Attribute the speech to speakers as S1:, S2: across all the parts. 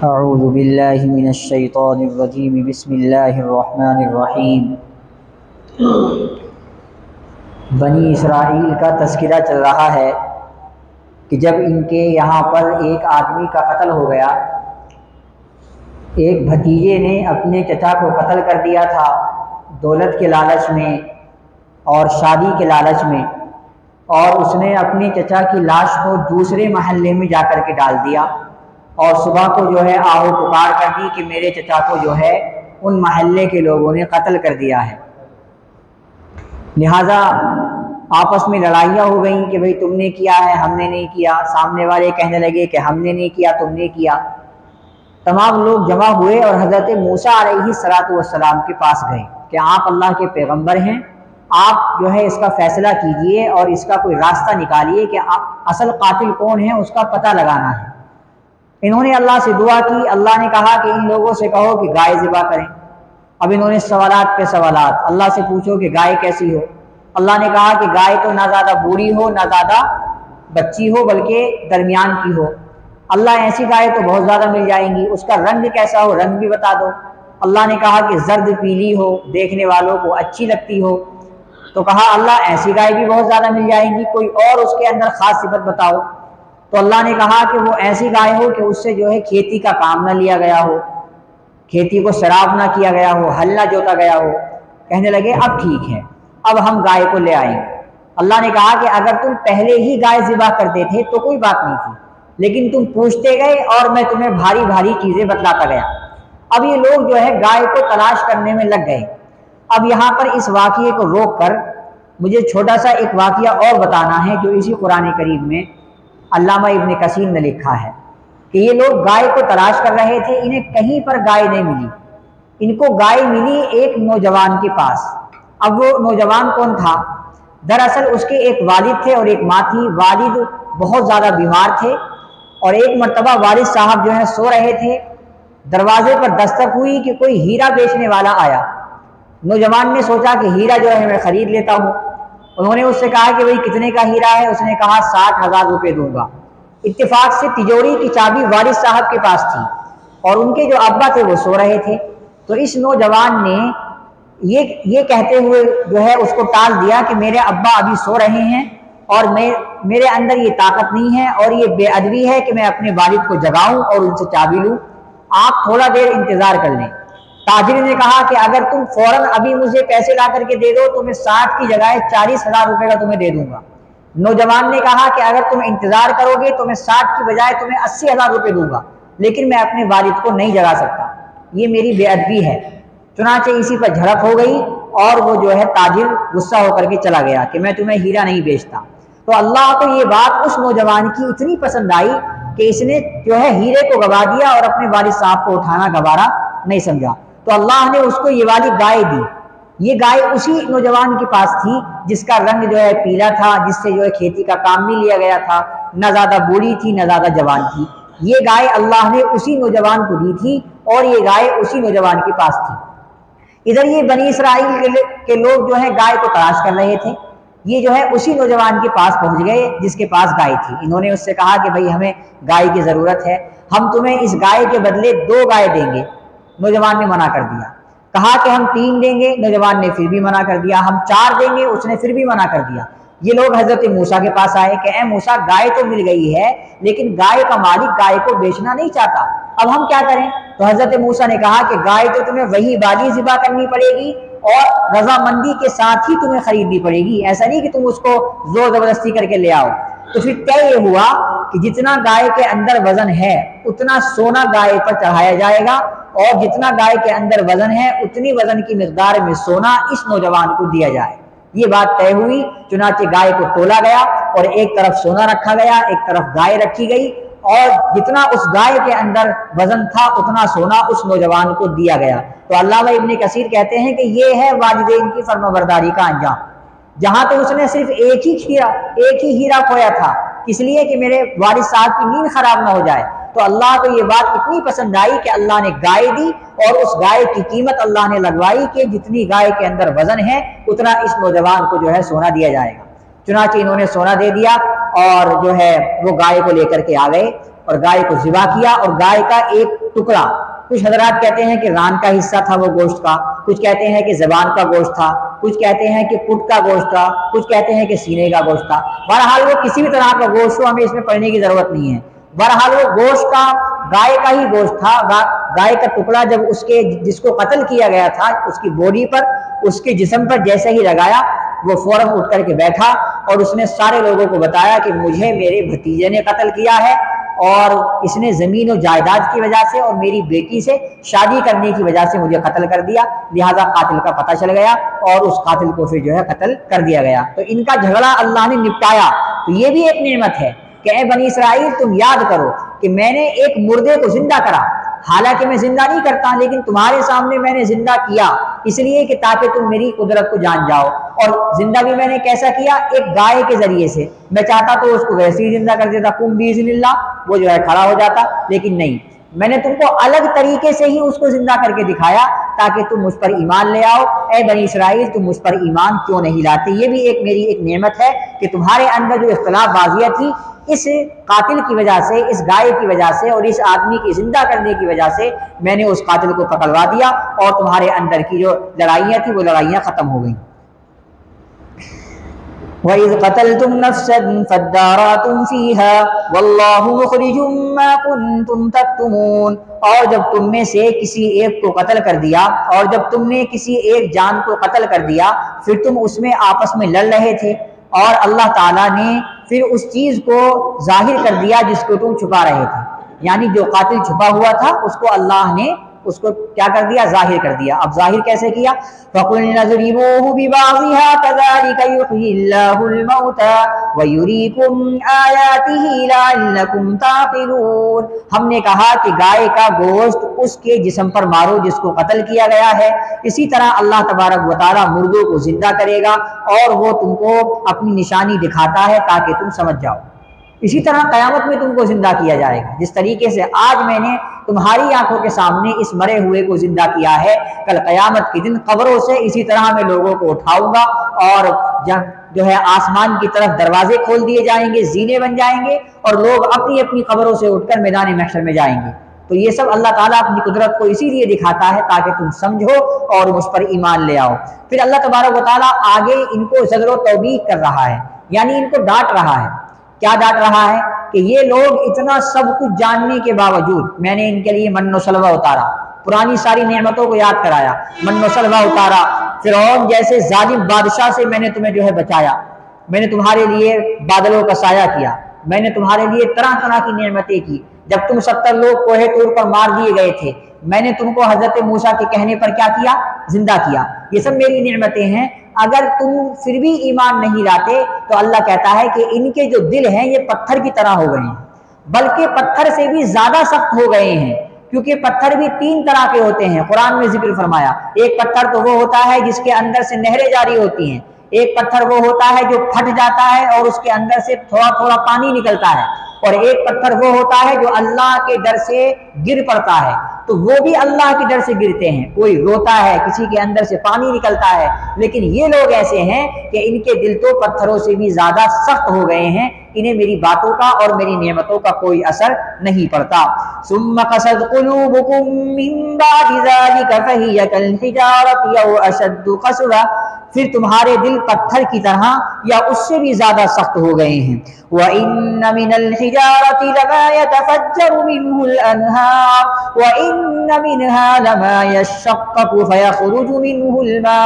S1: اعوذ باللہ من الشیطان الرجیم بسم اللہ الرحمن الرحیم۔ بنی اسرائیل کا تذکرہ چل رہا ہے کہ جب ان کے یہاں پر ایک آدمی کا قتل ہو گیا، ایک بھتیجے نے اپنے چچا کو قتل کر دیا تھا دولت کے لالچ میں اور شادی کے لالچ میں، اور اس نے اپنے چچا کی لاش کو دوسرے محلے میں جا کر کے ڈال دیا اور صبح کو جو ہے آہو پکار کر دی کہ میرے چچا کو جو ہے ان محلے کے لوگوں نے قتل کر دیا ہے۔ لہٰذا آپس میں لڑائیاں ہو گئیں کہ بھئی تم نے کیا ہے، ہم نے نہیں کیا۔ سامنے والے کہنے لگے کہ ہم نے نہیں کیا، تم نے کیا۔ تمام لوگ جمع ہوئے اور حضرت موسیٰ علیہ السلام کے پاس گئے کہ آپ اللہ کے پیغمبر ہیں، آپ جو ہے اس کا فیصلہ کیجئے اور اس کا کوئی راستہ نکالیے کہ اصل قاتل کون ہے، اس کا پتہ لگانا ہے۔ انہوں نے اللہ سے دعا کی، اللہ نے کہا کہ ان لوگوں سے کہو کہ گائے ذبح کریں۔ اب انہوں نے سوالات پہ سوالات، اللہ سے پوچھو کہ گائے کیسی ہو۔ اللہ نے کہا کہ گائے تو نہ زیادہ بوڑھی ہو نہ زیادہ بچی ہو، بلکہ درمیان کی ہو۔ اللہ ایسی گائے تو بہت زیادہ مل جائیں گی، اس کا رنگ کیسا ہو، رنگ بھی بتا دو۔ اللہ نے کہا کہ زرد پیلی ہو، دیکھنے والوں کو اچھی لگتی ہو۔ تو کہا اللہ ایسی گائے بھی بہت زیادہ مل جائیں گی، کوئی اور اس کے اندر خاص صفت بتاؤ۔ تو اللہ نے کہا کہ وہ ایسی گائے ہو کہ اس سے جو ہے کھیتی کا کام نہ لیا گیا ہو، کھیتی کو سراب نہ کیا گیا ہو، ہل نہ جوتا گیا ہو۔ کہنے لگے اب ٹھیک ہے، اب ہم گائے کو لے آئیں گے۔ اللہ نے کہا کہ اگر تم پہلے ہی گائے ذبح کرتے تھے تو کوئی بات نہیں تھی، لیکن تم پوچھتے گئے اور میں تمہیں بھاری بھاری چیزیں بتلاتا گیا۔ اب یہ لوگ جو ہے گائے کو تلاش کرنے میں لگ گئے۔ اب یہاں پر اس واقعے کو روک کر مجھے چھوٹا سا ایک واقعہ اور بتانا ہے جو اسی قرآن کریم میں علامہ ابن کثیر نے لکھا ہے کہ یہ لوگ گائے کو تلاش کر رہے تھے، انہیں کہیں پر گائے نہیں ملی۔ ان کو گائے ملی ایک نوجوان کے پاس۔ اب وہ نوجوان کون تھا؟ دراصل اس کے ایک والد تھے اور ایک ماں تھی۔ والد بہت زیادہ بیمار تھے اور ایک مرتبہ والد صاحب جو ہے سو رہے تھے، دروازے پر دستک ہوئی کہ کوئی ہیرا بیچنے والا آیا۔ نوجوان نے سوچا کہ ہیرا جو ہے میں خرید لیتا ہوں۔ انہوں نے اس سے کہا کہ بھئی کتنے کا ہیرا ہے؟ اس نے کہا 60,000 روپے دوں گا۔ اتفاق سے تجوری کی چابی والد صاحب کے پاس تھی اور ان کے جو ابا تھے وہ سو رہے تھے۔ تو اس نوجوان نے یہ کہتے ہوئے جو ہے اس کو ٹال دیا کہ میرے ابا ابھی سو رہے ہیں اور میرے اندر یہ طاقت نہیں ہے اور یہ بے ادبی ہے کہ میں اپنے والد کو جگاؤں اور ان سے چابی لوں، آپ تھوڑا دیر انتظار کر لیں۔ تاجر نے کہا کہ اگر تم فوراً ابھی مجھے پیسے لا کر کے دے دو تو میں 60 کی جگہ 40,000 روپے کا تمہیں دے دوں گا۔ نوجوان نے کہا کہ اگر تم انتظار کرو گے تو میں 60 کی بجائے تمہیں 80,000 روپے دوں گا، لیکن میں اپنے والد کو نہیں جگا سکتا، یہ میری بے ادبی ہے۔ چنانچہ اسی پر جھڑپ ہو گئی اور وہ جو ہے تاجر غصہ ہو کر کے چلا گیا کہ میں تمہیں ہیرا نہیں بیچتا۔ تو اللہ کو یہ بات اس نوجوان کی اتنی پسند آئی کہ اس نے جو ہے ہیرے کو گوا دیا اور اپنے والد صاحب کو اٹھانا گوارا نہیں سمجھا۔ تو اللہ نے اس کو یہ والی گائے دی۔ یہ گائے اسی نوجوان کے پاس تھی جس کا رنگ جو ہے پیلا تھا، جس سے جو ہے کھیتی کا کام نہیں لیا گیا تھا، نہ زیادہ بوڑھی تھی نہ زیادہ جوان تھی۔ یہ گائے اللہ نے اسی نوجوان کو دی تھی اور یہ گائے اسی نوجوان کے پاس تھی۔ ادھر یہ بنی اسرائیل کے لوگ جو ہے گائے کو تلاش کر رہے تھے، یہ جو ہے اسی نوجوان کے پاس پہنچ گئے جس کے پاس گائے تھی۔ انہوں نے اس سے کہا کہ بھئی ہمیں گائے کی ضرورت ہے، ہم تمہیں اس گائے کے بدلے 2 گائے دیں گے۔ نوجوان نے منع کر دیا، کہا کہ ہم 3 دیں گے، نوجوان نے پھر بھی منع کر دیا۔ ہم 4 دیں گے، اس نے پھر بھی منع کر دیا۔ یہ لوگ حضرت موسیٰ کے پاس آئے کہ اے موسیٰ گائے تو مل گئی ہے لیکن گائے کا مالک گائے کو بیچنا نہیں چاہتا، اب ہم کیا کریں؟ تو حضرت موسیٰ نے کہا کہ گائے تو تمہیں وہی والی ذبح کرنی پڑے گی اور رضامندی کے ساتھ ہی تمہیں خریدنی پڑے گی، ایسا نہیں کہ تم اس کو زور زبردستی کر کے لے آؤ۔ تو پھر طے یہ ہوا کہ جتنا گائے کے اندر وزن ہے اتنا سونا گائے پر چڑھایا جائے گا اور جتنا گائے کے اندر وزن ہے اتنی وزن کی مقدار میں سونا اس نوجوان کو دیا جائے۔ یہ بات طے ہوئی، چنانچہ گائے کو تولا گیا اور ایک طرف سونا رکھا گیا، ایک طرف گائے رکھی گئی اور جتنا اس گائے کے اندر وزن تھا اتنا سونا اس نوجوان کو دیا گیا۔ تو علامہ ابن کثیر کہتے ہیں کہ یہ ہے والدین کی فرمانبرداری کا انجام۔ جہاں تو اس نے صرف ایک ہی ہیرا کھویا تھا، اس لیے کہ میرے والد صاحب کی نیند خراب نہ ہو جائے، تو اللہ کو یہ بات اتنی پسند آئی کہ اللہ نے گائے دی اور اس گائے کی قیمت اللہ نے لگوائی کہ جتنی گائے کے اندر وزن ہے اتنا اس نوجوان کو جو ہے سونا دیا جائے گا۔ چنانچہ انہوں نے سونا دے دیا اور جو ہے وہ گائے کو لے کر کے آ گئے اور گائے کو ذبح کیا اور گائے کا ایک टुकड़ा, कुछ हजरात कहते हैं कि रान का हिस्सा था वो गोश्त का, कुछ कहते हैं कि जबान का गोश्त था, कुछ कहते हैं कि पुट का गोश्त था, कुछ कहते हैं कि सीने का गोश्त था। बहरहाल वो किसी भी तरह का गोश्त हो, हमें इसमें पढ़ने की जरूरत नहीं है। बहरहाल वो गोश्त का गाय का ही गोश्त था। गाय का टुकड़ा जब उसके जिसको कत्ल किया गया था उसकी बॉडी पर, उसके जिस्म पर जैसे ही लगाया, वो फौरन उठ करके बैठा और उसने सारे लोगों को बताया कि मुझे मेरे भतीजे ने कत्ल किया है और इसने ज़मीन और जायदाद की वजह से और मेरी बेटी से शादी करने की वजह से मुझे कत्ल कर दिया, लिहाजा कातिल का पता चल गया और उस कातिल को फिर जो है कत्ल कर दिया गया। तो इनका झगड़ा अल्लाह ने निपटाया। तो ये भी एक नेमत है कि ए बनी इसराइल, तुम याद करो कि मैंने एक मुर्दे को जिंदा करा, हालांकि मैं जिंदा नहीं करता लेकिन तुम्हारे सामने मैंने जिंदा किया, इसलिए कि ताकि तुम मेरी कुदरत को जान जाओ। और जिंदा भी मैंने कैसा किया, एक गाय के जरिए से। मैं चाहता तो उसको वैसे ही जिंदा कर देता, कुम बीज़निल्लाह, वो जो है खड़ा हो जाता, लेकिन नहीं, मैंने तुमको अलग तरीके से ही उसको जिंदा करके दिखाया ताकि तुम मुझ पर ईमान ले आओ। ए बनी इसराइल, तुम मुझ पर ईमान क्यों नहीं लाते? ये भी एक मेरी एक नेमत है कि तुम्हारे अंदर जो इख्तलाफ बाजियाँ थी, इस कातिल की वजह से, इस गाय की वजह से और इस आदमी की जिंदा करने की वजह से मैंने उस कातिल को पकड़वा दिया और तुम्हारे अंदर की जो लड़ाइयाँ थी वो लड़ाइयाँ खत्म हो गई। वइज़ क़तलतुम नफ़्सन फ़द्दारअतुम फ़ीहा वल्लाहु मुख़रिजुम मा कुन्तुम तक्तुमून। और जब तुम में से किसी एक को कत्ल कर दिया, और जब तुमने किसी एक जान को कत्ल कर दिया, फिर तुम उसमें आपस में लड़ रहे थे और अल्लाह ताला ने फिर उस चीज को जाहिर कर दिया जिसको तुम छुपा रहे थे। यानी जो कातिल छुपा हुआ था उसको अल्लाह ने उसको क्या कर दिया, जाहिर कर दिया। अब जाहिर कैसे किया? फ़क़ुलना ज़रिबूहु बिबाज़िहा कज़ालिका युह्यिल्लाहुल मौता व युरीकुम आयातिही लअल्लकुम ताक़िलून। हमने कहा कि गाय का गोश्त उसके जिस्म पर मारो जिसको कत्ल किया गया है, इसी तरह अल्लाह तबारक व तआला मुर्दों को जिंदा करेगा और वो तुमको अपनी निशानी दिखाता है ताकि तुम समझ जाओ। इसी तरह क़यामत में तुमको जिंदा किया जाएगा। जिस तरीके से आज मैंने तुम्हारी आंखों के सामने इस मरे हुए को जिंदा किया है, कल क़यामत के दिन कब्रों से इसी तरह मैं लोगों को उठाऊंगा और जो है आसमान की तरफ दरवाजे खोल दिए जाएंगे, जीने बन जाएंगे और लोग अपनी अपनी कब्रों से उठकर मैदान महशर में जाएंगे। तो ये सब अल्लाह ताला अपनी कुदरत को इसीलिए दिखाता है ताकि तुम समझो और मुझ पर ईमान ले आओ। फिर अल्लाह तबारक व तआला आगे इनको ज़जर व तौबीख कर रहा है, यानी इनको डांट रहा है। क्या डांट रहा है कि ये लोग इतना सब कुछ जानने के बावजूद, मैंने इनके लिए मन्नो सलवा उतारा, पुरानी सारी नेमतों को याद कराया, मन्नो सलवा उतारा, फिरौन जैसे जालिम बादशाह से मैंने तुम्हें जो है बचाया, मैंने तुम्हारे लिए बादलों का साया किया, मैंने तुम्हारे लिए तरह तरह की नेमतें की। जब तुम 70 लोग कोहे तूर पर मार दिए गए थे, मैंने तुमको हजरत मूसा के कहने पर क्या किया, जिंदा किया। ये सब मेरी नेमतें हैं। अगर तुम फिर भी ईमान नहीं लाते तो अल्लाह कहता है कि इनके जो दिल हैं ये पत्थर की तरह हो गए हैं, बल्कि पत्थर से भी ज्यादा सख्त हो गए हैं, क्योंकि पत्थर भी 3 तरह के होते हैं। कुरान में जिक्र फरमाया, एक पत्थर तो वो होता है जिसके अंदर से नहरें जारी होती हैं, एक पत्थर वो होता है जो फट जाता है और उसके अंदर से थोड़ा थोड़ा पानी निकलता है, और एक पत्थर वो होता है जो अल्लाह के डर से गिर पड़ता है। तो वो भी अल्लाह के डर से गिरते हैं, कोई रोता है, किसी के अंदर से पानी निकलता है, लेकिन ये लोग ऐसे हैं कि इनके दिल तो पत्थरों से भी ज्यादा सख्त हो गए हैं, इन्हें मेरी बातों का और मेरी नेमतों का कोई असर नहीं पड़ता। सुम्मा क़सद क़ुलूबुकुम मिन बादि ज़ालिका फ़हिय कल हिजारति औ अशद्दु क़स्वा। फिर तुम्हारे दिल पत्थर की तरह या उससे भी ज्यादा सख्त हो गए हैं। व इन्न मिनल हिजारति लमा यतफज्जरु मिनहुल अनहार व इन्न मिनहा लमा यशक्ककु फयख़रुजु मिनहुल मा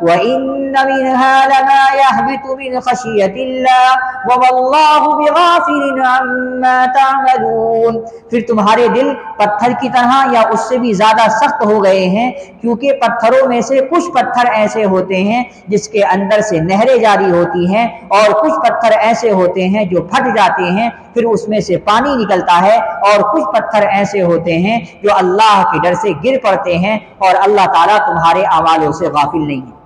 S1: व इन्न मिनहा लमा यहबितु मिन ख़शियतिल्लाह व वल्लाहु बिग़ाफ़िलिन अम्मा तअमलून। फिर तुम्हारे दिल पत्थर की तरह या उससे भी ज्यादा सख्त हो गए हैं, क्योंकि पत्थरों में से कुछ पत्थर ऐसे होते हैं जिसके अंदर से नहरें जारी होती हैं, और कुछ पत्थर ऐसे होते हैं जो फट जाते हैं, फिर उसमें से पानी निकलता है, और कुछ पत्थर ऐसे होते हैं जो अल्लाह के डर से गिर पड़ते हैं, और अल्लाह ताला तुम्हारे अमालों से गाफिल नहीं है।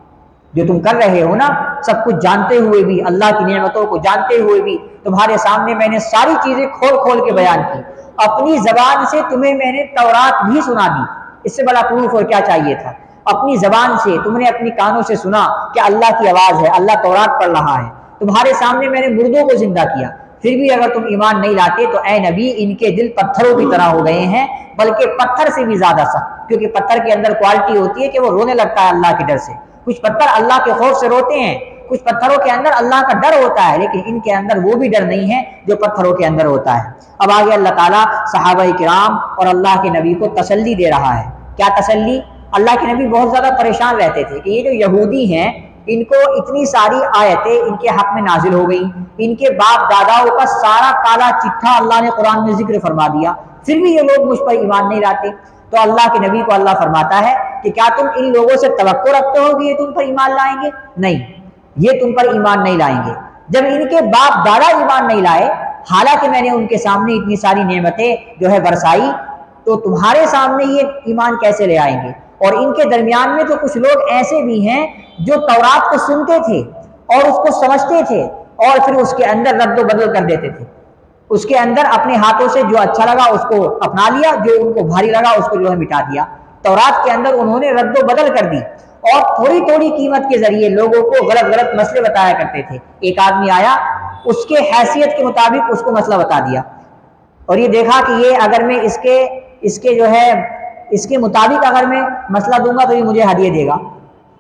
S1: जो तुम कर रहे हो ना, सब कुछ जानते हुए भी, अल्लाह की नेमतों को जानते हुए भी, तुम्हारे सामने मैंने सारी चीजें खोल खोल के बयान की, अपनी जबान से तुम्हें मैंने तौरात भी सुना दी। इससे बड़ा प्रूफ और क्या चाहिए था? अपनी जबान से तुमने अपनी कानों से सुना कि अल्लाह की आवाज है, अल्लाह तौरात पढ़ रहा है। तुम्हारे सामने मैंने मुर्दों को जिंदा किया, फिर भी अगर तुम ईमान नहीं लाते तो ऐ नबी, इनके दिल पत्थरों की तरह हो गए हैं, بلکہ پتھر سے بھی زیادہ سخت، کیونکہ پتھر کے اندر کوالٹی ہوتی ہے کہ وہ رونے لگتا ہے اللہ کے ڈر سے۔ کچھ پتھر اللہ کے خوف سے روتے ہیں، کچھ پتھروں کے اندر اللہ کا ڈر ہوتا ہے، لیکن ان کے اندر وہ بھی ڈر نہیں ہے جو پتھروں کے اندر ہوتا ہے۔ اب آگے اللہ تعالیٰ صحابہ کرام اور اللہ کے نبی کو تسلی دے رہا ہے۔ کیا تسلی؟ اللہ کے نبی بہت زیادہ پریشان رہتے تھے کہ یہ جو یہودی ہیں، ان کو اتنی ساری آیتیں ان کے حق میں نازل ہو گئی، ان کے باپ داداؤں کا سارا کالا چٹھا اللہ نے قرآن میں ذکر فرما دیا، پھر بھی یہ لوگ مجھ پر ایمان نہیں لاتے۔ تو اللہ کے نبی کو اللہ فرماتا ہے کہ کیا تم ان لوگوں سے توقع رکھتے ہو کہ یہ تم پر ایمان لائیں گے؟ نہیں، یہ تم پر ایمان نہیں لائیں گے۔ جب ان کے باپ دادا ایمان نہیں لائے، حالانکہ میں نے ان کے سامنے اتنی ساری نعمتیں جو ہے برسائی، تو تمہارے سامنے یہ ایمان کیسے لے آئیں گے؟ اور ان کے درمیان میں تو کچھ لوگ ایسے بھی ہیں جو تورات کو سنتے تھے اور اس کو سمجھتے تھے اور پھر اس کے اندر رد و بدل کر دیتے تھے، اس کے اندر اپنے ہاتھوں سے جو اچھا لگا اس کو اپنا لیا، جو ان کو بھاری لگا اس کو جو ہے مٹا دیا۔ تورات کے اندر انہوں نے رد و بدل کر دی اور تھوڑی تھوڑی قیمت کے ذریعے لوگوں کو غلط غلط مسئلے بتایا کرتے تھے۔ ایک آدمی آیا، اس کے حیثیت کے مطابق اس کو مسئلہ بتا دیا اور یہ دیکھا کہ یہ اگر میں اس کے جو ہے اس کے مطابق اگر میں مسئلہ دوں گا تو یہ مجھے ہدیہ دے گا۔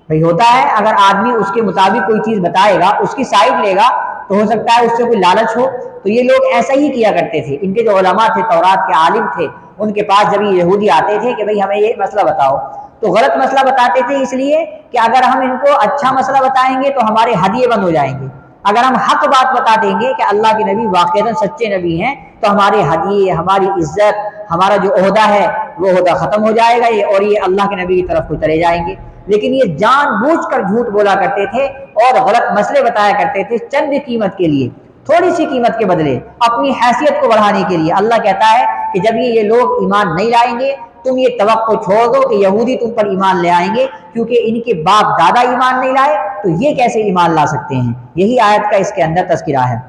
S1: بھئی ہوتا ہے اگر آدمی اس کے مطابق کوئی چیز بتائے گا، اس کی سائڈ لے گا، تو ہو سکتا ہے اس سے کوئی لالچ ہو۔ تو یہ لوگ ایسا ہی کیا کرتے تھے۔ ان کے جو علماء تھے، تورات کے عالم تھے، ان کے پاس جب یہ یہودی آتے تھے کہ بھئی ہمیں یہ مسئلہ بتاؤ، تو غلط مسئلہ بتاتے تھے اس لیے کہ اگر ہم ان کو اچھا مسئلہ بتائیں گے تو ہمارے ہدیے بند ہو جائیں گے، اگر ہم حق بات بتا دیں گے کہ اللہ کے نبی واقعتاً سچے نبی ہیں تو ہمارے ہدیے، ہماری عزت، ہمارا جو عہدہ ہے وہ عہدہ ختم ہو جائے گا اور یہ اللہ کے نبی کی طرف کو چلے جائیں گے۔ لیکن یہ جان بوجھ کر جھوٹ بولا کرتے تھے اور غلط مسئلے بتایا کرتے تھے چند قیمت کے لیے، تھوڑی سی قیمت کے بدلے، اپنی حیثیت کو بڑھانے کے لیے۔ اللہ کہتا ہے کہ جب یہ لوگ ایمان نہیں لائیں گے، تم یہ توقع چھوڑ دو کہ یہودی تم پر ایمان لے آئیں گے، کیونکہ ان کے باپ دادا ایمان نہیں لائے تو یہ کیسے ایمان لا سکتے ہیں؟ یہی آیت کا اس کے اندر تذکرہ ہے۔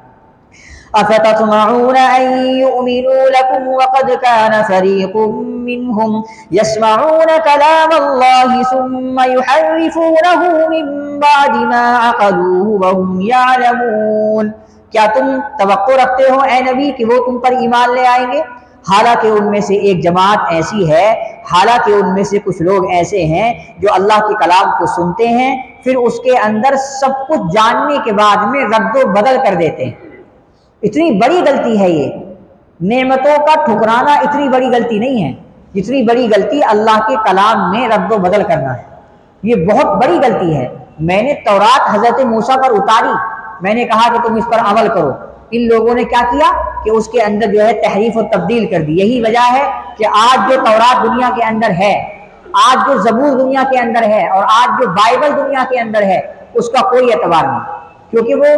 S1: أَفَتَطْمَعُونَ أَن يُؤْمِنُوا لَكُمْ وَقَدْ كَانَ فَرِيقٌ مِّنْهُمْ يَسْمَعُونَ كَلَامَ اللَّهِ ثُمَّ يُحَرِّفُونَهُ مِن بَعْدِ مَا عَقَلُوهُ وَهُمْ يَعْلَمُونَ۔ کیا تم توقع رکھتے ہو اے نبی کہ وہ تم پر ایمان لے آئیں گے؟ حالانکہ ان میں سے ایک جماعت ایسی ہے، حالانکہ ان میں سے کچھ لوگ ایسے ہیں جو اللہ کے کلام کو سنتے ہیں، پھر اس کے اندر سب کچھ جاننے کے بعد میں رد و بدل کر دیتے ہیں۔ اتنی بڑی غلطی ہے یہ، نعمتوں کا ٹھکرانا اتنی بڑی غلطی نہیں ہے جتنی بڑی غلطی اللہ کے کلام میں رد و بدل کرنا ہے۔ یہ بہت بڑی غلطی ہے۔ میں نے تورات حضرت موسیٰ پر اتاری، میں نے کہا کہ تم اس پر عمل کرو، ان لوگوں نے کیا کیا کہ اس کے اندر جو ہے تحریف و تبدیل کر دی۔ یہی وجہ ہے کہ آج جو تورات دنیا کے اندر ہے، آج جو زبور دنیا کے اندر ہے اور آج جو بائبل دنیا کے اندر ہے، اس کا کوئی اعتبار نہیں، کیونکہ وہ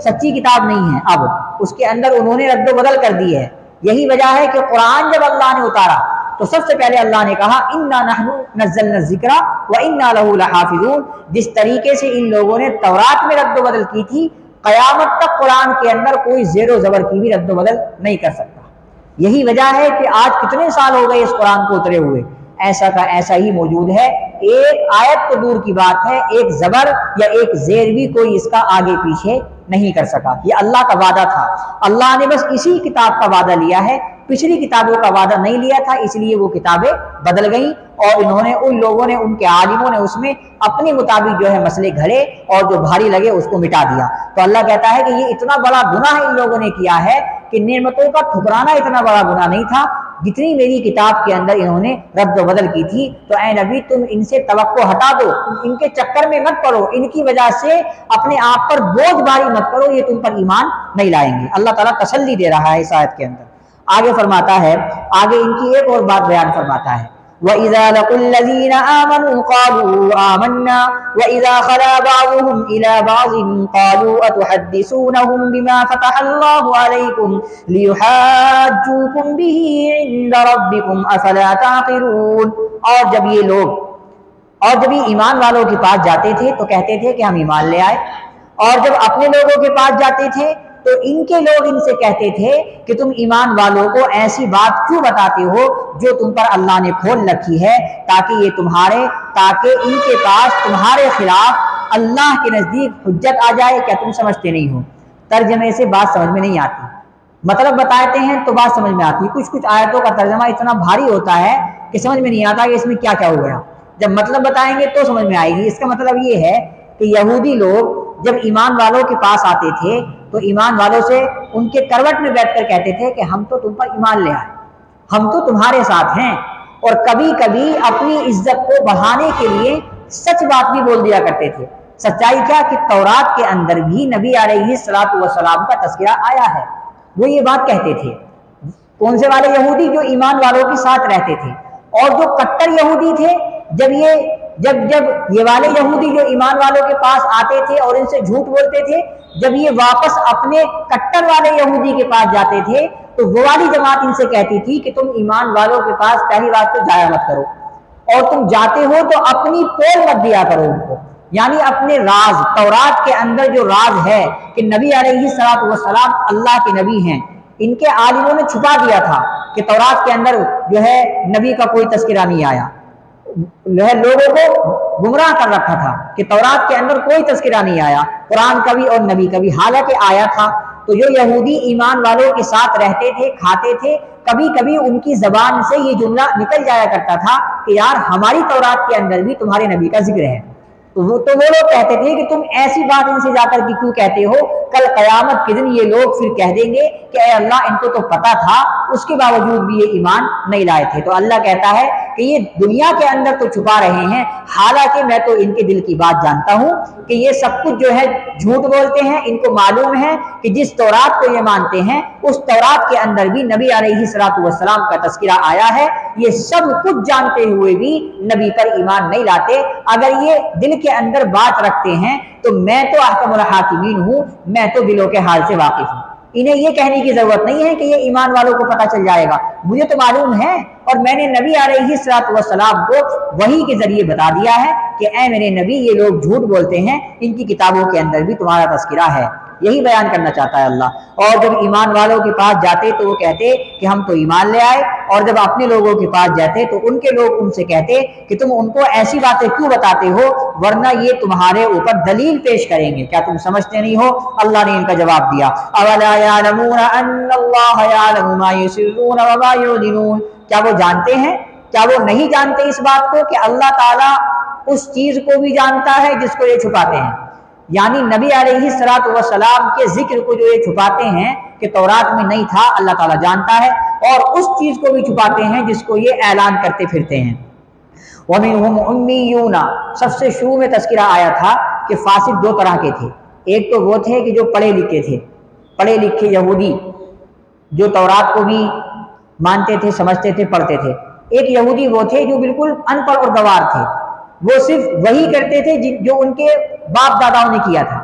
S1: سچی کتاب نہیں ہے۔ اب اس کے اندر انہوں نے رد و بدل کر دی ہے۔ یہی وجہ ہے کہ قرآن جب اللہ نے اتارا تو سب سے پہلے اللہ نے کہا اِنَّا نَحْنُ نَزَّلْنَا الذِّكْرَ وَإِنَّا لَهُ لَحَافِظُونَ۔ جس طریقے سے ان لوگوں نے تورات میں رد و بدل کی تھی، قیامت تک قرآن کے اندر کوئی زیر و زبر کی بھی رد و بدل نہیں کر سکتا۔ یہی وجہ ہے کہ آج کتنے سال ہو گئے اس قرآن کو اترے ہوئے، ایسا کا ایسا ہی موجود ہے۔ ایک آیت تو دور کی بات ہے، ایک زبر یا ایک زیر بھی کوئی اس کا آگے پیچھے نہیں کر سکا۔ یہ اللہ کا وعدہ تھا، اللہ نے بس اسی کتاب کا وعدہ لیا ہے، پچھلی کتابوں کا وعدہ نہیں لیا تھا، اس لیے وہ کتابیں بدل گئیں اور انہوں نے ان لوگوں نے، ان کے عالموں نے اس میں اپنے مطابق جو ہے مسئلے گھڑے اور جو بھاری لگے اس کو مٹا دیا۔ تو اللہ کہتا ہے کہ یہ اتنا بڑا گناہ ان لوگوں نے کیا ہے کہ نعمتوں کا ٹھکرانا اتنا بڑا گناہ نہیں تھا جتنی میری کتاب کے اندر انہوں نے رد و بدل کی تھی۔ تو اے نبی تم ان سے توقع ہٹا دو، ان کے چکر میں مت پڑو، ان کی وجہ سے اپنے آپ پر بوجھ بھاری مت کرو، یہ تم پر ایمان نہیں لائیں گے۔ اللہ تعالیٰ تسلی دے رہا ہے اس آیت کے اندر۔ آگے فرماتا ہے، آگے ان کی ایک اور بات بیان فرماتا ہے، وَإِذَا لَقُوا الَّذِينَ آمَنُوا قَالُوا آمَنَّا وَإِذَا خَلَا بَعْضُهُمْ إِلَى بَعْضٍ قَالُوا أَتُحَدِّثُونَهُمْ بِمَا فَتَحَ اللَّهُ عَلَيْكُمْ لِيُحَاجُّوكُمْ بِهِ عِندَ رَبِّكُمْ أَفَلَا تَعْقِلُونَ۔ اور جب یہ ایمان والوں کے پاس جاتے تھے تو کہتے تھے کہ ہم ایمان لے آئے، اور جب اپنے لوگوں کے پاس جاتے تھے تو ان کے لوگ ان سے کہتے تھے کہ تم ایمان والوں کو ایسی بات کیوں بتاتے ہو جو تم پر اللہ نے کھول رکھی ہے، تاکہ ان کے پاس تمہارے خلاف اللہ کے نزدیک حجت آ جائے۔ کیا تم سمجھتے نہیں ہو؟ ترجمے سے بات سمجھ میں نہیں آتی۔ मतलब बताते हैं तो बात समझ में आती है। कुछ कुछ आयतों का तर्जमा इतना भारी होता है कि समझ में नहीं आता कि इसमें क्या क्या हो गया। जब मतलब बताएंगे तो समझ में आएगी। इसका मतलब ये है कि यहूदी लोग जब ईमान वालों के पास आते थे तो ईमान वालों से उनके करवट में बैठकर कहते थे कि हम तो तुम पर ईमान ले आए, हम तो तुम्हारे साथ हैं। और कभी कभी अपनी इज्जत को बढ़ाने के लिए सच बात भी बोल दिया करते थे। सच्चाई क्या कि तौरात के अंदर भी नबी अलैहिस्सलातु वस्सलाम का तज़किरा आया है। वो ये बात कहते थे। कौन से वाले यहूदी? जो ईमान वालों के साथ रहते थे। और जो कट्टर यहूदी थे, जब ये वाले यहूदी जो ईमान वालों के पास आते थे और इनसे झूठ बोलते थे, जब ये वापस अपने कट्टर वाले यहूदी के पास जाते थे तो वो वाली जमात इनसे कहती थी कि तुम ईमान वालों के पास पहली बात तो जाया मत करो, और तुम जाते हो तो अपनी पोल मत दिया करो उनको। यानी अपने राज, तौरात के अंदर जो राज है कि नबी अलैहिस्सलातु वस्सलाम अल्लाह के नबी हैं, इनके आलिमों ने छुपा दिया था कि तौरात के अंदर जो है नबी का कोई तज़किरा नहीं आया। लोगों को गुमराह कर रखा था कि तौरात के अंदर कोई तज़किरा नहीं आया, कुरान का भी और नबी का भी, हालांकि आया था। तो जो यहूदी ईमान वालों के साथ रहते थे, खाते थे, कभी कभी उनकी जबान से ये जुमला निकल जाया करता था कि यार हमारी तौरात के अंदर भी तुम्हारे नबी का जिक्र है। तो वो लोग कहते थे कि तुम ऐसी बात इनसे जाकर के क्यों कहते हो? कल कयामत के दिन ये लोग फिर कह देंगे कि ऐ अल्लाह, इनको तो पता था, उसके बावजूद भी ये ईमान नहीं लाए थे। तो अल्लाह कहता है कि ये दुनिया के अंदर तो छुपा रहे हैं, हालांकि मैं तो इनके दिल की बात जानता हूं कि ये सब कुछ जो है झूठ बोलते हैं। इनको मालूम है कि जिस तौरात को ये मानते हैं उस तौरात के अंदर भी नबी अलैहिस्सलातु वस्सलाम का तज़किरा आया है। ये सब कुछ जानते हुए भी नबी पर ईमान नहीं लाते। अगर ये दिल के अंदर बात रखते हैं तो मैं तो अहकमुल हाकिमीन हूं, मैं तो दिलों के हाल से वाकिफ हूं। इन्हें ये कहने की जरूरत नहीं है कि ये ईमान वालों को पता चल जाएगा, मुझे तो मालूम है। और मैंने नबी अलैहिस्सलातु वस्सलाम को वही के जरिए बता दिया है कि ऐ मेरे नबी, ये लोग झूठ बोलते हैं, इनकी किताबों के अंदर भी तुम्हारा तज़किरा है। यही बयान करना चाहता है अल्लाह। और जब ईमान वालों के पास जाते तो वो कहते कि हम तो ईमान ले आए, और जब अपने लोगों के पास जाते तो उनके लोग उनसे कहते कि तुम उनको ऐसी बातें क्यों बताते हो, वरना ये तुम्हारे ऊपर दलील पेश करेंगे, क्या तुम समझते नहीं हो? अल्लाह ने इनका जवाब दिया, अवला यअलमूना अन्नल्लाह यअलमु मा युसिर्रून व मा युलिनून। क्या वो जानते हैं, क्या वो नहीं जानते इस बात को कि अल्लाह ताला उस चीज को भी जानता है जिसको ये छुपाते हैं? यानी नबी अलैहिस्सलातु वस्सलाम के जिक्र को जो ये छुपाते हैं कि तौरात में नहीं था, अल्लाह ताला जानता है। और उस चीज को भी छुपाते हैं जिसको ये ऐलान करते फिरते हैं। वमिनहुम उम्मीयूना, सबसे शुरू में तज़किरा आया था कि फासिक दो तरह के थे। एक तो वो थे कि जो पढ़े लिखे थे, पढ़े लिखे यहूदी जो तौरात को भी मानते थे, समझते थे, पढ़ते थे। एक यहूदी वो थे जो बिल्कुल अनपढ़ और गवार थे, वो सिर्फ वही करते थे जो उनके बाप दादाओं ने किया था।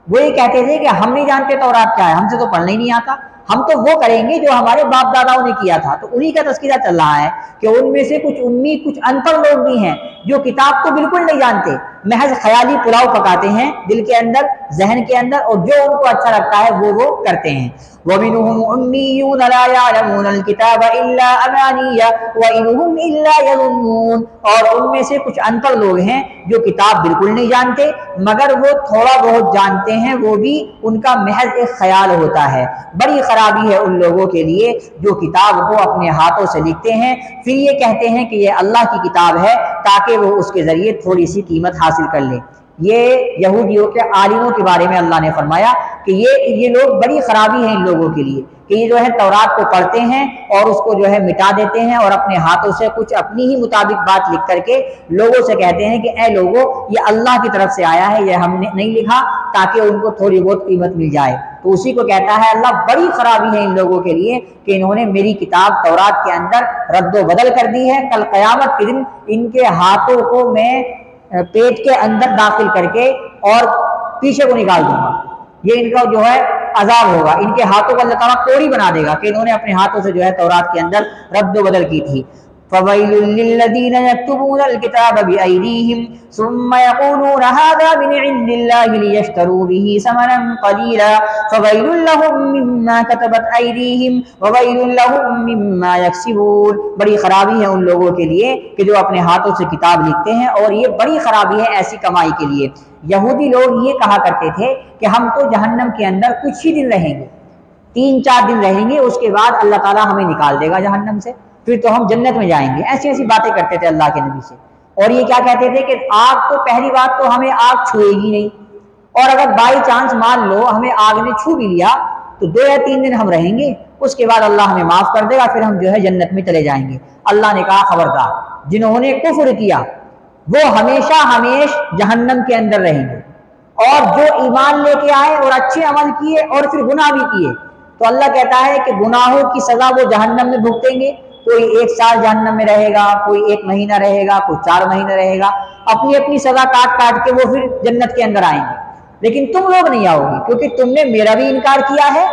S1: वो ये कहते थे कि हम नहीं जानते तौरात क्या है, हमसे तो पढ़ना ही नहीं आता, हम तो वो करेंगे जो हमारे बाप दादाओं ने किया था। तो उन्हीं का तज़किरा चल रहा है कि उनमें से कुछ उम्मी, कुछ अनपढ़ लोग भी हैं जो किताब तो बिल्कुल नहीं जानते, महज ख्याली पुलाव पकाते हैं दिल के अंदर, जहन के अंदर, और जो उनको अच्छा लगता है वो करते हैं। वमिनहुम उम्मीयून ला यअलमूनल किताबा इल्ला अमानिया व इनहुम इल्ला यज़ुन्नून। और उनमें से कुछ अनपढ़ लोग हैं जो किताब बिल्कुल नहीं जानते, मगर वो थोड़ा बहुत जानते हैं, वो भी उनका महज एक ख्याल होता है। बड़ी खराबी है उन लोगों के लिए जो किताब को अपने हाथों से लिखते हैं, फिर ये कहते हैं कि ये अल्लाह की किताब है ताकि वो उसके जरिए थोड़ी सी कीमत हासिल कर ले। ये यहूदियों के आलिमों के बारे में अल्लाह ने फरमाया कि ये लोग, बड़ी खराबी है इन लोगों के लिए कि ये जो है तौरात को पढ़ते हैं और उसको जो है मिटा देते हैं और अपने हाथों से कुछ अपनी ही मुताबिक बात लिख करके लोगों से कहते हैं कि ऐ लोगों, ये अल्लाह की तरफ से आया है, ये हमने नहीं लिखा, ताकि उनको थोड़ी बहुत कीमत मिल जाए। तो उसी को कहता है अल्लाह, बड़ी खराबी है इन लोगों के लिए कि इन्होंने मेरी किताब तौरात के अंदर रद्दो बदल कर दी है। कल क़यामत के दिन इनके हाथों को मैं पेट के अंदर दाखिल करके और पीछे को निकाल दूंगा। ये इनका जो है अजाब होगा, इनके हाथों को अल्लाह ताला कोड़ी बना देगा कि इन्होंने अपने हाथों से जो है तौरात के अंदर रद्द बदल की थी। फ़वैलुल लिल्लज़ीना यक्तुबूनल किताब बिअयदीहिम सुम्मा यक़ूलूना हाज़ा मिन इंदिल्लाहि लियश्तरू बिही समनन क़लीला फ़वैलुल लहुम मिम्मा कतबत अयदीहिम ववैलुल लहुम मिम्मा यक्सिबून। बड़ी खराबी है उन लोगों के लिए कि जो अपने हाथों से किताब लिखते हैं, और ये बड़ी खराबी है ऐसी कमाई के लिए। यहूदी लोग ये कहा करते थे कि हम तो जहन्नम के अंदर कुछ ही दिन रहेंगे, 3-4 दिन रहेंगे, उसके बाद अल्लाह ताला हमें निकाल देगा जहन्नम से, फिर तो हम जन्नत में जाएंगे। ऐसी ऐसी बातें करते थे अल्लाह के नबी से। और ये क्या कहते थे कि आग तो पहली बात तो हमें आग छुएगी नहीं, और अगर बाई चांस मान लो हमें आग ने छू भी लिया तो 2 या 3 दिन हम रहेंगे, उसके बाद अल्लाह हमें माफ़ कर देगा, फिर हम जो है जन्नत में चले जाएंगे। अल्लाह ने कहा खबरदार, जिन्होंने कुफ्र किया वो हमेशा हमेश जहन्नम के अंदर रहेंगे, और जो ईमान लेके आए और अच्छे अमल किए और फिर गुनाह भी किए तो अल्लाह कहता है कि गुनाहों की सज़ा वो जहन्नम में भुगतेंगे। कोई 1 साल जहन्नम में रहेगा, कोई 1 महीना रहेगा, कोई 4 महीने रहेगा, अपनी अपनी सज़ा काट काट के वो फिर जन्नत के अंदर आएंगे। लेकिन तुम लोग नहीं आओगे, क्योंकि तुमने मेरा भी इनकार किया है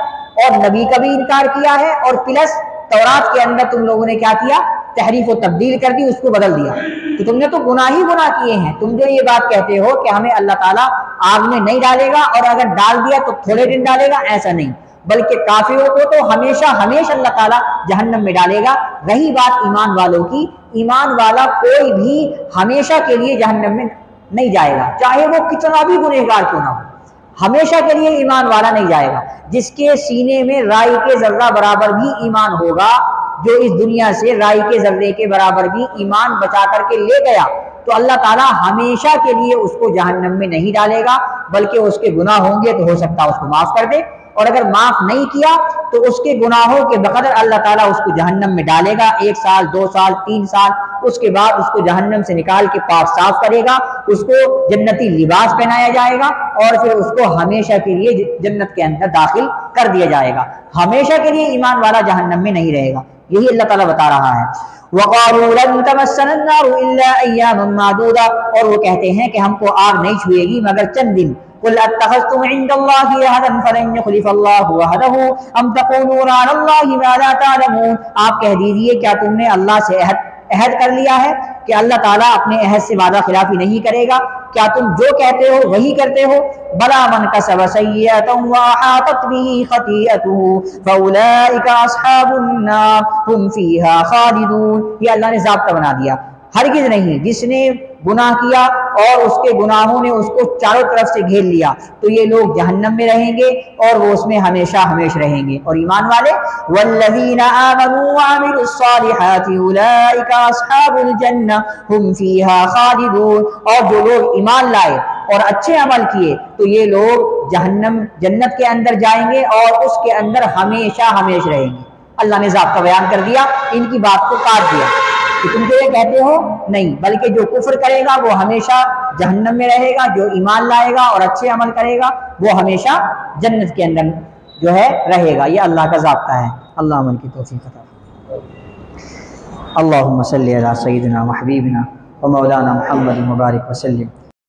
S1: और नबी का भी इनकार किया है, और प्लस तौरात के अंदर तुम लोगों ने क्या किया, तहरीफ व तब्दील कर दी, उसको बदल दिया। तो तुमने तो गुनाह ही गुनाह किए हैं। तुम जो ये बात कहते हो कि हमें अल्लाह ताला आग में नहीं डालेगा, और अगर डाल दिया तो थोड़े दिन डालेगा, ऐसा नहीं, बल्कि काफिरों को तो हमेशा हमेशा अल्लाह ताला जहन्नम में डालेगा। रही बात ईमान वालों की, ईमान वाला कोई भी हमेशा के लिए जहन्नम में नहीं जाएगा, चाहे वो कितना भी गुनहगार क्यों ना हो, हमेशा के लिए ईमान वाला नहीं जाएगा। जिसके सीने में राई के जर्रा बराबर भी ईमान होगा, जो इस दुनिया से राई के जर्रे के बराबर भी ईमान बचा करके ले गया, तो अल्लाह ताला हमेशा के लिए उसको जहन्नम में नहीं डालेगा, बल्कि उसके गुनाह होंगे तो हो सकता है उसको माफ कर दे, और अगर माफ नहीं किया तो उसके गुनाहों के बकदर अल्लाह ताला उसको जहन्नम में डालेगा। 1 साल, 2 साल, 3 साल, उसके बाद उसको जहन्नम से निकाल के पाक साफ करेगा, उसको जन्नती लिबास पहनाया जाएगा, और फिर उसको हमेशा के लिए जन्नत के अंदर दाखिल कर दिया जाएगा। हमेशा के लिए ईमान वाला जहन्नम में नहीं रहेगा। यही अल्लाह ताला बता रहा है। वक़ालू लन तमस्सना अन्नारु इल्ला अय्यामन मादूदा, और वो कहते हैं कि हमको आग नहीं छुएगी मगर चंद दिन। कुल अत्तखज़्तुम इंदल्लाहि अहदन फलन युखलिफल्लाहु अहदहु अम तक़ूलूना अलल्लाहि मा ला तअलमून। आप कह दीजिए, क्या तुमने अल्लाह से अहद कर लिया है कि अल्लाह ताला अपने अहद से वादा खिलाफी नहीं करेगा? क्या तुम जो कहते हो वही करते हो? बला मन कसब सय्यअतन व अहातत बिही खतीअतुहु फउलाइका अस्हाबुन नार हुम फीहा खालिदून। ये अल्लाह ने ज़ाब्ता बना दिया, हरगिज़ नहीं, जिसने गुनाह किया और उसके गुनाहों ने उसको चारों तरफ से घेर लिया तो ये लोग जहन्नम में रहेंगे और वो उसमें हमेशा हमेशा रहेंगे। और ईमान वाले वल्लज़ीना आमनू व अमिलुस्सालिहाति उलाइका अस्हाबुल जन्नह हुम फीहा खालिदून। और जो लोग ईमान लाए और अच्छे अमल किए तो ये लोग जन्नत के अंदर जाएंगे और उसके अंदर हमेशा हमेशा रहेंगे। अल्लाह ने ज़ाब्ता बयान कर दिया, इनकी बात को काट दिया कि तुम तो ये कहते हो नहीं, बल्कि जो कुफ्र करेगा वो हमेशा जहन्नम में रहेगा, जो ईमान लाएगा और अच्छे अमल करेगा वो हमेशा जन्नत के अंदर जो है रहेगा। ये अल्लाह का ज़ाब्ता है। अल्लाह अमल की तौफीक अता फरमाए। अल्लाहुम्मा सल्ली अला सय्यिदिना व हबीबिना व मौलाना मुहम्मद व बारिक व सल्लिम।